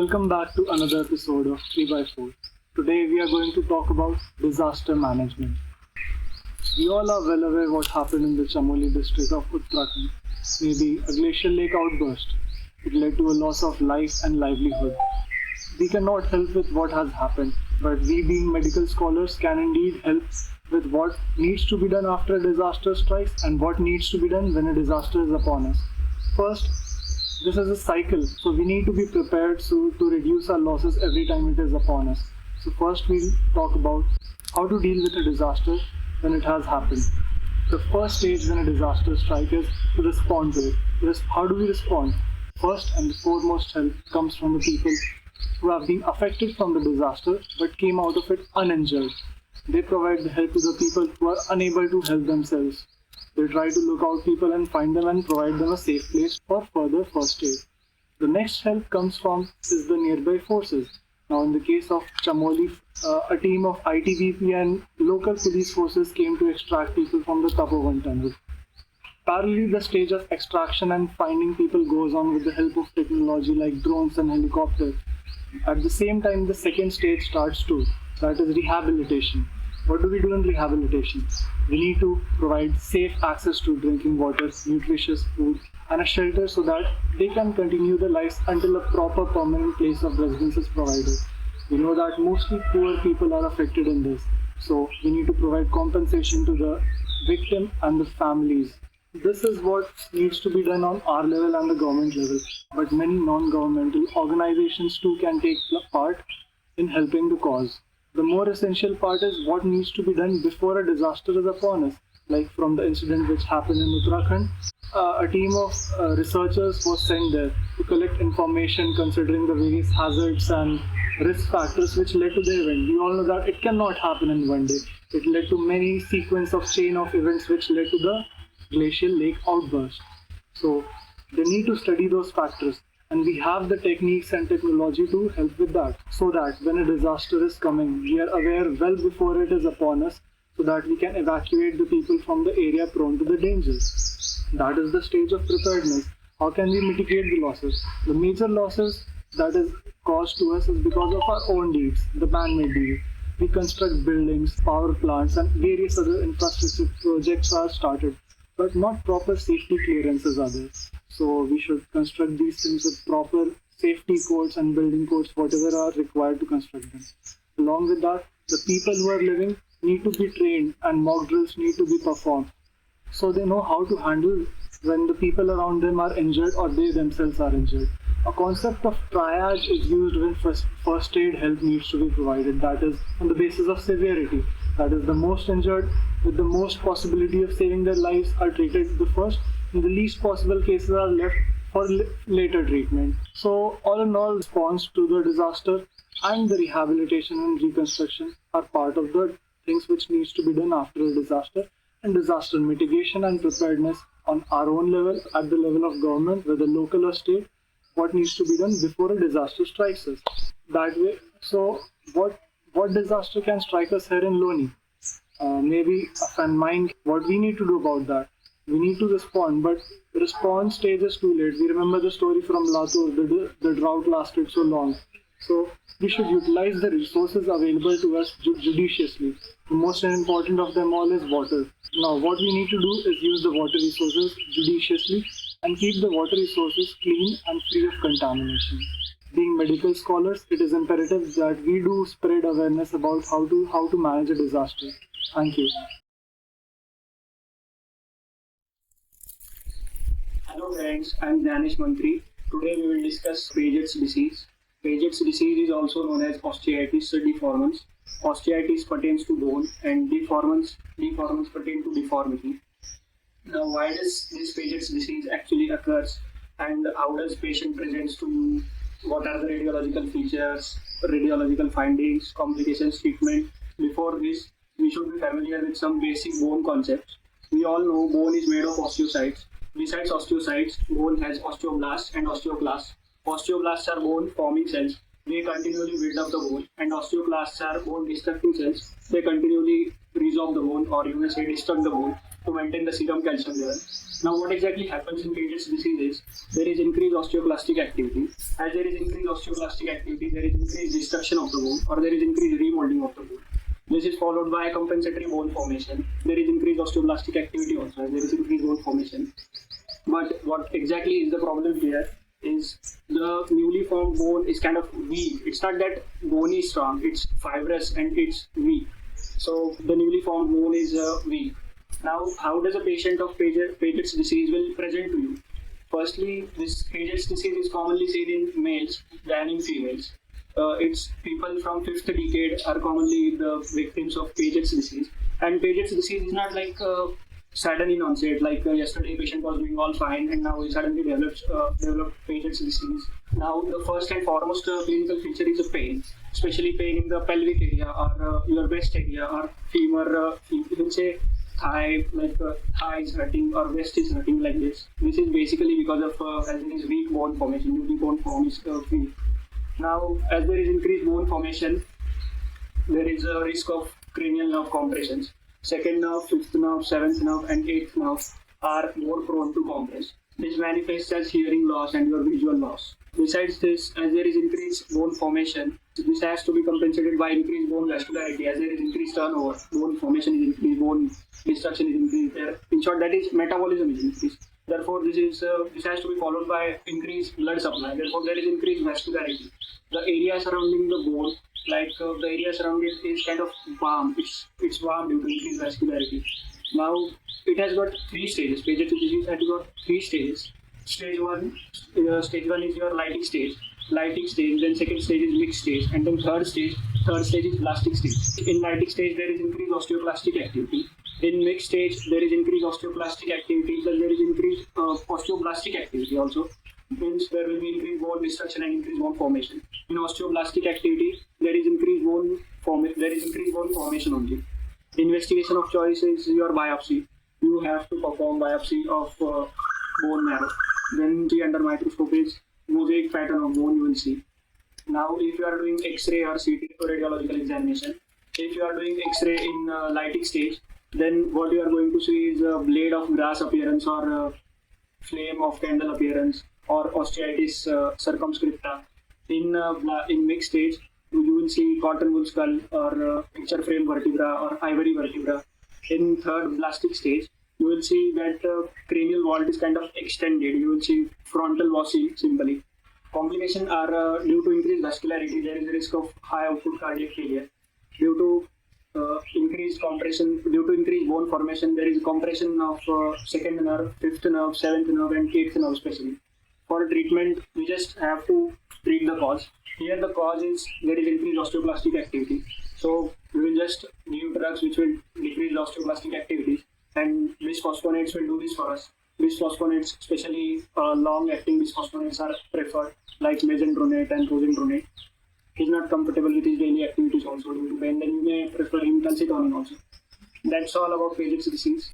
welcome back to another episode of 3x4. Today we are going to talk about disaster management. We all are well aware what happened in the Chamoli district of Uttarakhand. Maybe a glacial lake outburst. It led to a loss of life and livelihood. We cannot help with what has happened, but we being medical scholars can indeed help with what needs to be done after a disaster strikes and what needs to be done when a disaster is upon us. First, this is a cycle, so we need to be prepared to reduce our losses every time it is upon us. So first we'll talk about how to deal with a disaster when it has happened. The first stage when a disaster strikes is to respond to it. How do we respond? First and the foremost help comes from the people who have been affected from the disaster but came out of it uninjured. They provide the help to the people who are unable to help themselves. They try to look out people and find them and provide them a safe place for further first aid. The next help comes from is the nearby forces. Now in the case of Chamoli, a team of ITBP and local police forces came to extract people from the Tapovan tunnel. Parallelly, the stage of extraction and finding people goes on with the help of technology like drones and helicopters. At the same time, the second stage starts too, that is rehabilitation. What do we do in rehabilitation? We need to provide safe access to drinking water, nutritious food, and a shelter so that they can continue their lives until a proper permanent place of residence is provided. We know that mostly poor people are affected in this, so we need to provide compensation to the victim and the families. This is what needs to be done on our level and the government level, but many non-governmental organizations too can take part in helping the cause. The more essential part is what needs to be done before a disaster is upon us. Like from the incident which happened in Uttarakhand, a team of researchers was sent there to collect information considering the various hazards and risk factors which led to the event. We all know that it cannot happen in one day. It led to many sequence of chain of events which led to the glacial lake outburst. So they need to study those factors. And we have the techniques and technology to help with that, so that when a disaster is coming, we are aware well before it is upon us, so that we can evacuate the people from the area prone to the dangers. That is the stage of preparedness. How can we mitigate the losses? The major losses that is caused to us is because of our own deeds, the man-made deeds. We construct buildings, power plants, and various other infrastructure projects are started, but not proper safety clearances are there. So we should construct these things with proper safety codes and building codes, whatever are required to construct them. Along with that, the people who are living need to be trained and mock drills need to be performed, so they know how to handle when the people around them are injured or they themselves are injured. A concept of triage is used when first aid help needs to be provided. That is on the basis of severity. That is the most injured with the most possibility of saving their lives are treated the first, and the least possible cases are left for later treatment. So all in all, response to the disaster and the rehabilitation and reconstruction are part of the things which needs to be done after a disaster, and disaster mitigation and preparedness on our own level, at the level of government, whether local or state, what needs to be done before a disaster strikes us. That way, so what disaster can strike us here in Loni? Maybe a famine mine. What we need to do about that? We need to respond, but the response stage is too late. We remember the story from Latur, the drought lasted so long. So we should utilize the resources available to us judiciously. The most important of them all is water. Now what we need to do is use the water resources judiciously and keep the water resources clean and free of contamination. Being medical scholars, it is imperative that we do spread awareness about how to manage a disaster. Thank you. Hello friends, I am Danish Mantri. Today we will discuss Paget's disease. Paget's disease is also known as osteitis deformans. Osteitis pertains to bone and deformans pertain to deformity. Now why does this Paget's disease actually occurs and how does patient presents to you? What are the radiological features, radiological findings, complications, treatment? Before this, we should be familiar with some basic bone concepts. We all know bone is made of osteocytes. Besides osteocytes, bone has osteoblasts and osteoclasts. Osteoblasts are bone forming cells. They continually build up the bone, and osteoclasts are bone destructing cells. They continually resorb the bone, or you may say destruct the bone to to maintain the serum calcium level. Now, what exactly happens in Paget's disease is there is increased osteoclastic activity. As there is increased osteoclastic activity, there is increased destruction of the bone, or there is increased remolding of the bone. This is followed by compensatory bone formation. There is increased osteoblastic activity also, as there is increased bone formation. But what exactly is the problem here is the newly formed bone is kind of weak. It's not that bone is strong, it's fibrous and it's weak. So the newly formed bone is weak. Now, how does a patient of Paget's disease will present to you? Firstly, this Paget's disease is commonly seen in males than in females. It's people from fifth decade are commonly the victims of Paget's disease. And Paget's disease is not like sudden in onset, like yesterday patient was doing all fine and now he suddenly developed Paget's disease. Now, the first and foremost clinical feature is a pain, especially pain in the pelvic area or your breast area or femur, you can say thigh, like thigh is hurting or breast is hurting like this. This is basically because of as there is weak bone formation, newly bone form is weak. Now, as there is increased bone formation, there is a risk of cranial nerve compressions. Second nerve, fifth nerve, seventh nerve, and eighth nerve are more prone to compress. This manifests as hearing loss and your visual loss. Besides this, as there is increased bone formation, this has to be compensated by increased bone vascularity. As there is increased turnover, bone formation is increased, bone destruction is increased. In short, that is metabolism is increased. Therefore, this has to be followed by increased blood supply. Therefore, there is increased vascularity. The area surrounding the bone, like the area surrounding it, is kind of warm. It's warm due to increased vascularity. Now, it has got three stages. Paget's disease has got three stages. Stage one is your lytic stage. Then second stage is mixed stage, and then third stage is blastic stage. In lytic stage, there is increased osteoclastic activity. In mixed stage, there is increased osteoclastic activity, then there is increased osteoblastic activity also. Means there will be increased bone destruction and increased bone formation. In osteoblastic activity, there is increased bone formation only. Investigation of choice is your biopsy. You have to perform biopsy of bone marrow. Then see under microscope is mosaic pattern of bone you will see. Now, if you are doing X-ray or CT or radiological examination, if you are doing X-ray in lytic stage, then what you are going to see is a blade of grass appearance or flame of candle appearance or osteitis circumscripta. In mixed stage, you will see cotton wool skull or picture frame vertebra or ivory vertebra. In third blastic stage, you will see that cranial vault is kind of extended. You will see frontal washy simply. Complications are due to increased vascularity. There is a risk of high output cardiac failure. Due to increased compression, due to increased bone formation, there is compression of second nerve, fifth nerve, seventh nerve, and eighth nerve especially. For treatment, we just have to treat the cause. Here the cause is there is increased osteoclastic activity. So we will just give drugs which will decrease osteoclastic activity, and bisphosphonates will do this for us. Bisphosphonates, especially long-acting bisphosphonates, are preferred, like mezendronate and rosendronate. He's not comfortable with his daily activities also due to pain, then you may prefer him calcitonin also. That's all about Paget's disease.